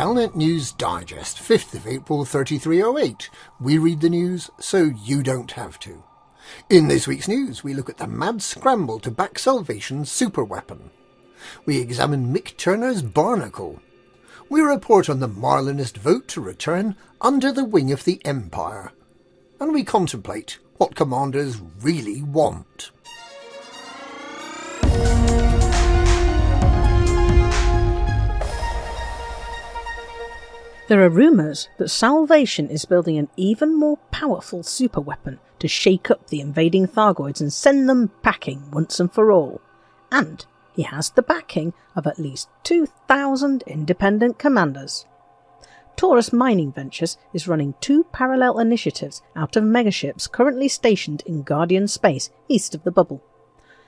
Galnet News Digest, 5th of April 3308. We read the news so you don't have to. In this week's news, we look at the mad scramble to back Salvation's superweapon. We examine Mick Turner's Barnacle. We report on the Marlinist vote to return under the wing of the Empire. And we contemplate what commanders really want. There are rumours that Salvation is building an even more powerful superweapon to shake up the invading Thargoids and send them packing once and for all. And he has the backing of at least 2,000 independent commanders. Taurus Mining Ventures is running 2 parallel initiatives out of megaships currently stationed in Guardian space east of the bubble.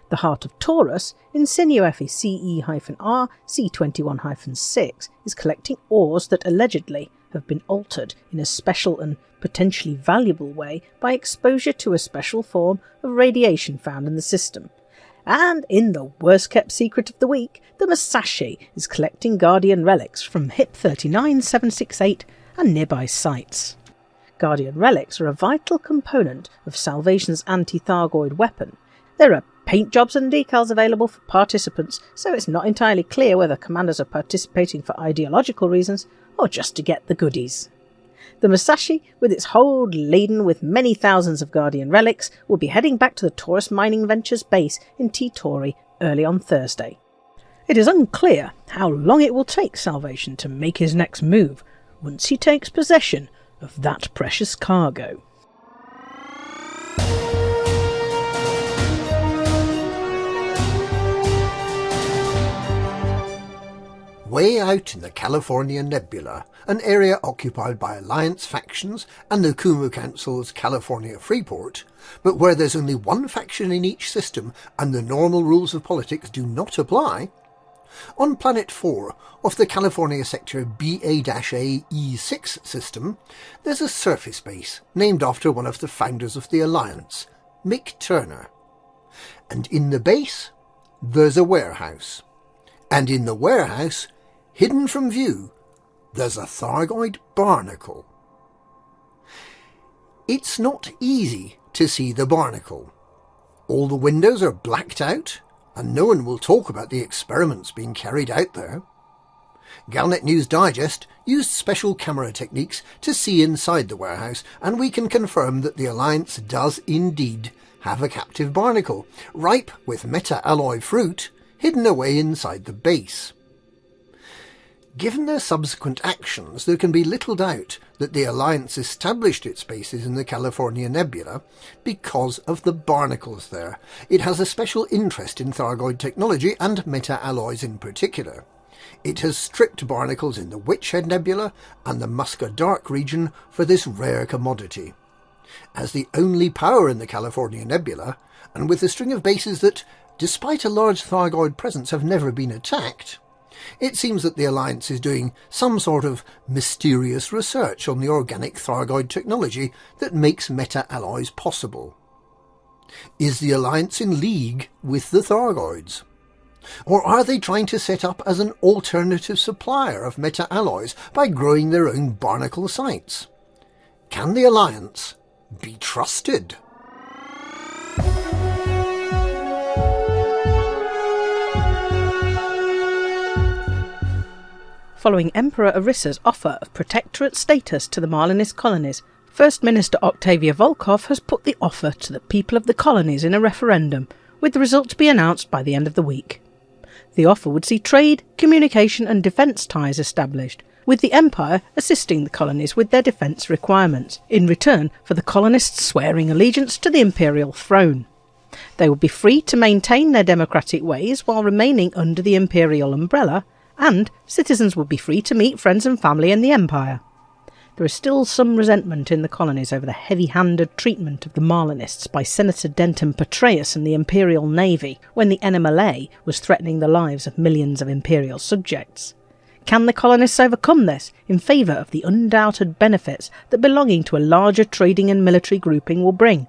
The Heart of Taurus, in Sinuefi CE-R C21-6, is collecting ores that allegedly have been altered in a special and potentially valuable way by exposure to a special form of radiation found in the system. And in the worst-kept secret of the week, the Musashi is collecting Guardian relics from HIP 39768 and nearby sites. Guardian relics are a vital component of Salvation's anti-Thargoid weapon. There are paint jobs and decals available for participants, so it's not entirely clear whether commanders are participating for ideological reasons or just to get the goodies. The Musashi, with its hold laden with many thousands of Guardian relics, will be heading back to the Taurus Mining Ventures base in T-Tauri early on Thursday. It is unclear how long it will take Salvation to make his next move once he takes possession of that precious cargo. Way out in the California Nebula, an area occupied by Alliance factions and the Kumu Council's California Freeport, but where there's only one faction in each system and the normal rules of politics do not apply, on Planet 4 of the California Sector BA-A-E6 system, there's a surface base named after one of the founders of the Alliance, Mick Turner. And in the base, there's a warehouse. And in the warehouse, hidden from view, there's a Thargoid Barnacle. It's not easy to see the Barnacle. All the windows are blacked out, and no one will talk about the experiments being carried out there. Galnet News Digest used special camera techniques to see inside the warehouse, and we can confirm that the Alliance does indeed have a captive Barnacle, ripe with meta-alloy fruit, hidden away inside the base. Given their subsequent actions, there can be little doubt that the Alliance established its bases in the California Nebula because of the Barnacles there. It has a special interest in Thargoid technology and meta-alloys in particular. It has stripped Barnacles in the Witchhead Nebula and the Musca Dark region for this rare commodity. As the only power in the California Nebula, and with a string of bases that, despite a large Thargoid presence, have never been attacked, it seems that the Alliance is doing some sort of mysterious research on the organic Thargoid technology that makes meta-alloys possible. Is the Alliance in league with the Thargoids? Or are they trying to set up as an alternative supplier of meta-alloys by growing their own Barnacle sites? Can the Alliance be trusted? Following Emperor Arissa's offer of Protectorate Status to the Marlinist colonies, First Minister Octavia Volkov has put the offer to the people of the colonies in a referendum, with the result to be announced by the end of the week. The offer would see trade, communication and defence ties established, with the Empire assisting the colonies with their defence requirements, in return for the colonists swearing allegiance to the imperial throne. They would be free to maintain their democratic ways while remaining under the imperial umbrella, and citizens would be free to meet friends and family in the Empire. There is still some resentment in the colonies over the heavy-handed treatment of the Marlinists by Senator Denton Petraeus and the Imperial Navy when the NMLA was threatening the lives of millions of Imperial subjects. Can the colonists overcome this in favour of the undoubted benefits that belonging to a larger trading and military grouping will bring?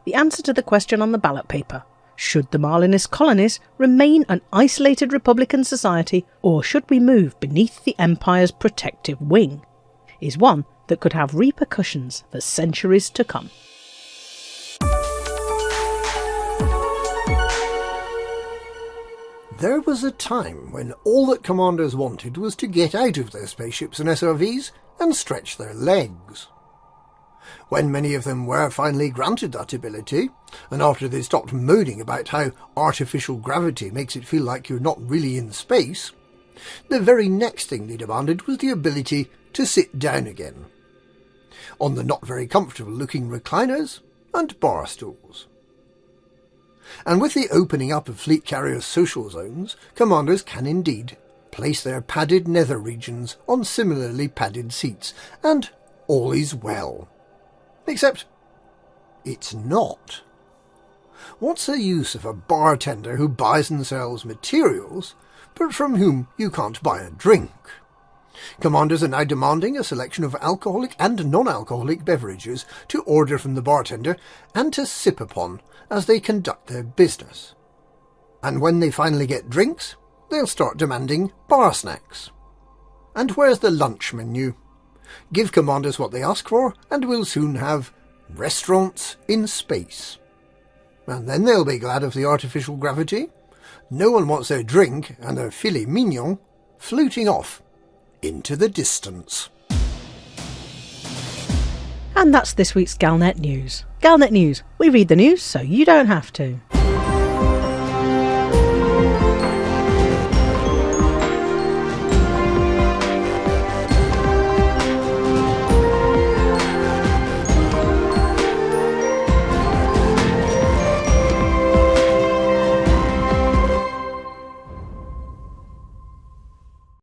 The answer to the question on the ballot paper Should the Marlinist colonies remain an isolated Republican society, or should we move beneath the Empire's protective wing? Is one that could have repercussions for centuries to come. There was a time when all that commanders wanted was to get out of their spaceships and SRVs and stretch their legs. When many of them were finally granted that ability, and after they stopped moaning about how artificial gravity makes it feel like you're not really in space, the very next thing they demanded was the ability to sit down again, on the not very comfortable looking recliners and bar stools. And with the opening up of fleet carriers' social zones, commanders can indeed place their padded nether regions on similarly padded seats, and all is well. Except, it's not. What's the use of a bartender who buys and sells materials, but from whom you can't buy a drink? Commanders are now demanding a selection of alcoholic and non-alcoholic beverages to order from the bartender and to sip upon as they conduct their business. And when they finally get drinks, they'll start demanding bar snacks. And where's the lunch menu? Give commanders what they ask for, and we'll soon have restaurants in space. And then they'll be glad of the artificial gravity. No one wants their drink and their filet mignon floating off into the distance. And that's this week's Galnet News. Galnet News, we read the news so you don't have to.